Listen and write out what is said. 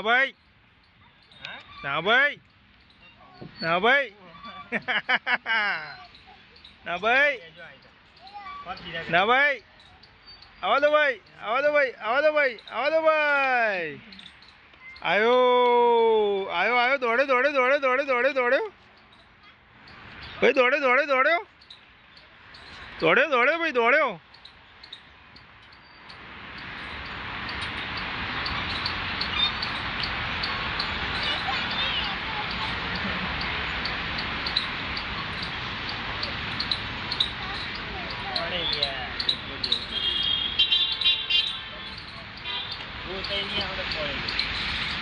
ભાઈ ના ભાઈ ના ભાઈ ના ભાઈ ના ભાઈ આવા દો ભાઈ આવા દો ભાઈ આવા દો ભાઈ આવા દો ભાઈ આયો આયો આયો દોડે દોડે દોડે દોડે દોડે દોડ્યો ભાઈ દોડે દોડે દોડ્યો દોડ્યો દોડ્યો ભાઈ દોડ્યો वो नहीं आवड़त